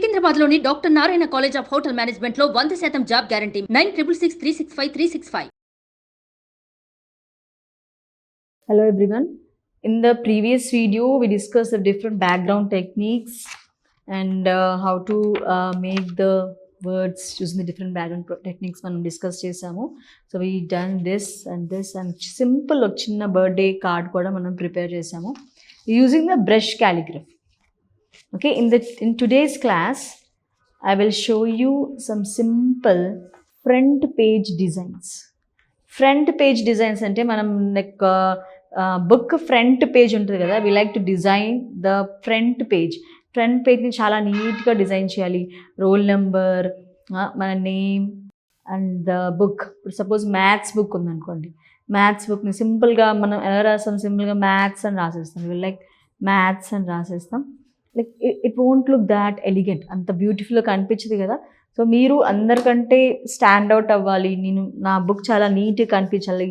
సికింద్రాబాద్లోని doctor Narayana college of hotel మేనేజ్మెంట్లో 100% job guarantee 966365 Hello everyone. In the previous video, we discussed the different background techniques and how to make the words using the different background techniques మనం discuss చేసాము. So we done this and simple ఒక చిన్న birthday card కూడా మనం prepare చేసాము using the brush calligraphy. Okay, in today's class, I will show you some simple front page designs. Front page designs అంటే మనం like book front page ఉంటుంది కదా, we like to design the front పేజ్ని చాలా నీట్గా design చేయాలి. Roll number, మన name and the book. ఇప్పుడు సపోజ్ మ్యాథ్స్ బుక్ ఉందనుకోండి, మ్యాథ్స్ బుక్ని సింపుల్గా మనం ఎలా రాస్తాం, సింపుల్గా మ్యాథ్స్ అని రాసేస్తాం. వీ లైక్ మ్యాథ్స్ అని రాసేస్తాం. Like it won't look that elegant, అంత బ్యూటిఫుల్గా కనిపించదు కదా. సో మీరు అందరికంటే స్టాండ్ అవుట్ అవ్వాలి, నేను నా బుక్ చాలా నీట్గా కనిపించాలి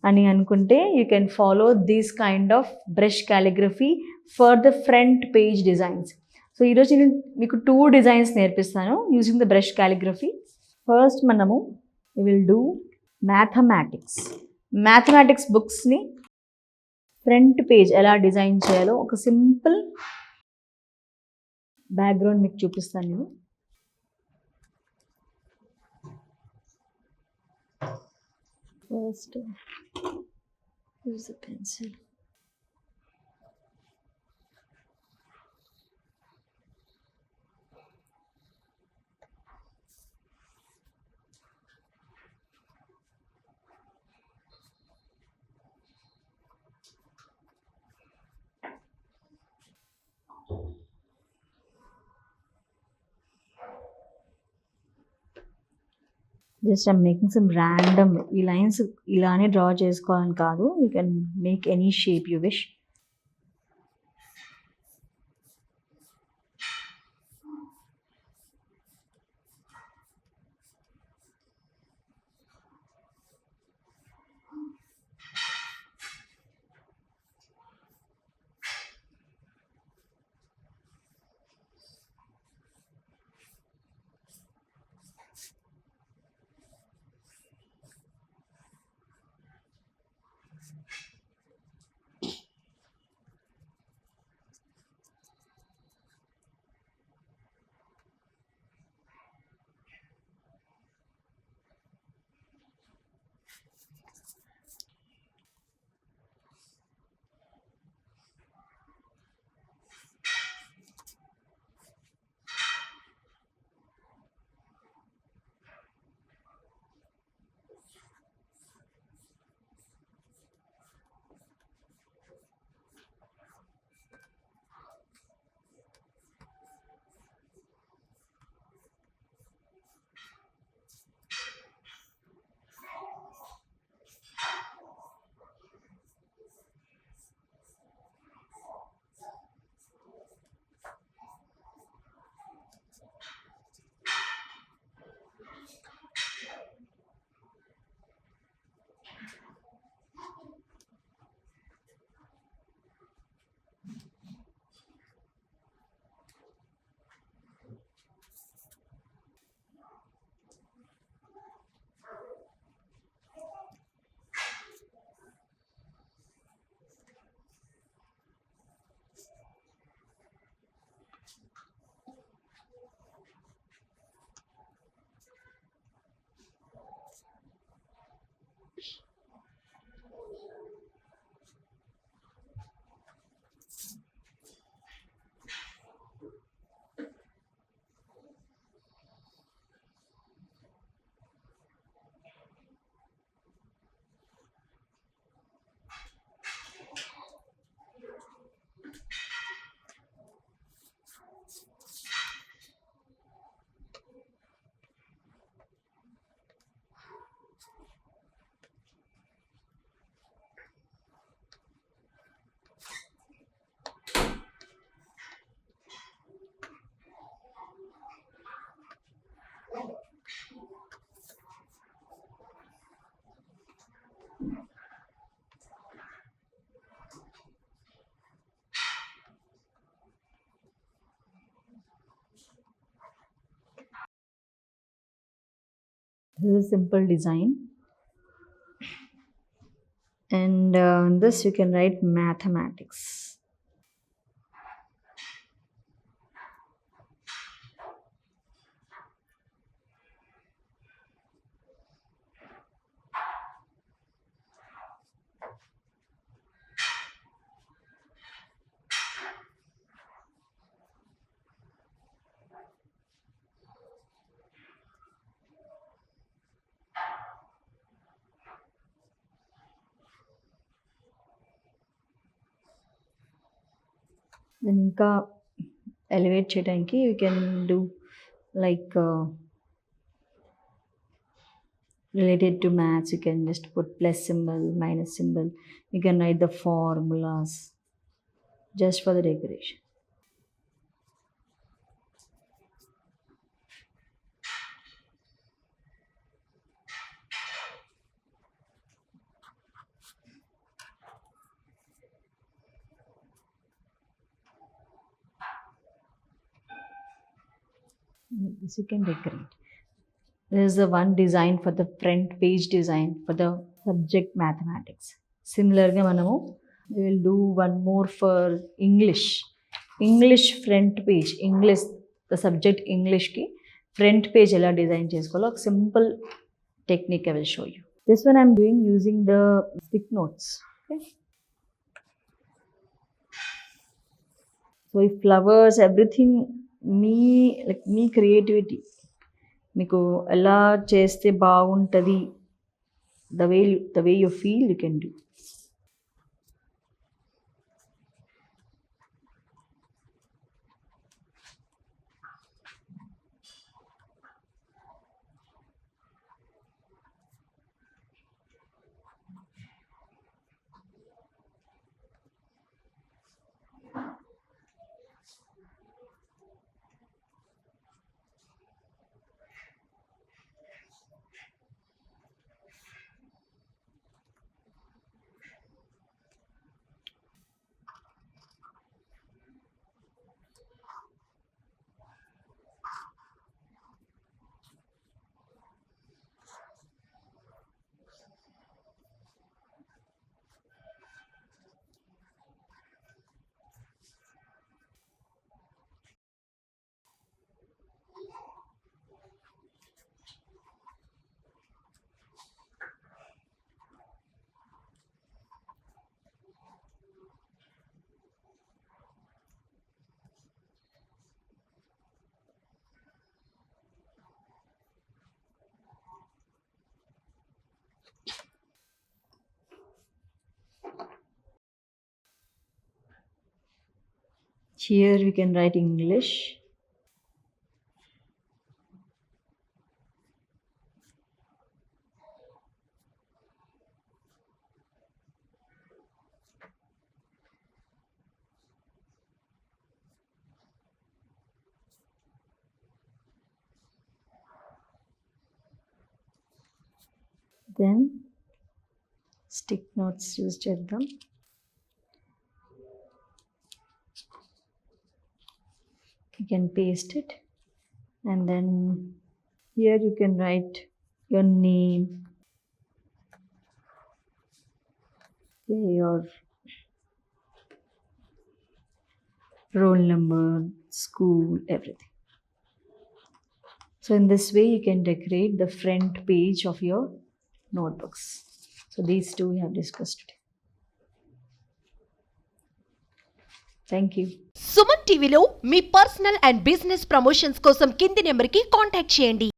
అని అనుకుంటే you can follow this kind of brush calligraphy for the front page designs. So ఈరోజు నేను మీకు 2 డిజైన్స్ నేర్పిస్తాను using the brush calligraphy. First మనము విల్ డూ మ్యాథమెటిక్స్ బుక్స్ని ఫ్రంట్ పేజ్ ఎలా డిజైన్ చేయాలో ఒక సింపుల్ బ్యాక్గ్రౌండ్ మీకు చూపిస్తాను నేను. First use a pencil. Just I'm making some random. ఈ లైన్స్ ఇలానే డ్రా చేసుకోవాలని కాదు, you can make any shape you wish. This is a simple design. And in this you can write mathematics. Then ఇంకా elevate చేయడానికి you can do like related to maths, you can just put plus symbol, minus symbol. You can write the formulas just for the decoration. This you can decorate. There is the one design for the front page design for the subject mathematics. Similarly, మనము we will do one more for English front page. English, the subject English ki front page ఎలా design చేసుకోవాలో ఒక simple technique I will show you. This one I am doing using the stick notes. Okay. So if flowers, everything, me creativity మీకు ఎలా చేస్తే బాగుంటుంది, the way you feel you can do. Here we can write English. Then stick notes use చేద్దాం. You can paste it, and then here you can write your name, your roll number, school, everything. So in this way you can decorate the front page of your notebooks. So these two we have discussed today. Thank you. Suman టీవీలో మీ personal and business promotions కోసం కింది నెంబర్కి contact చేయండి.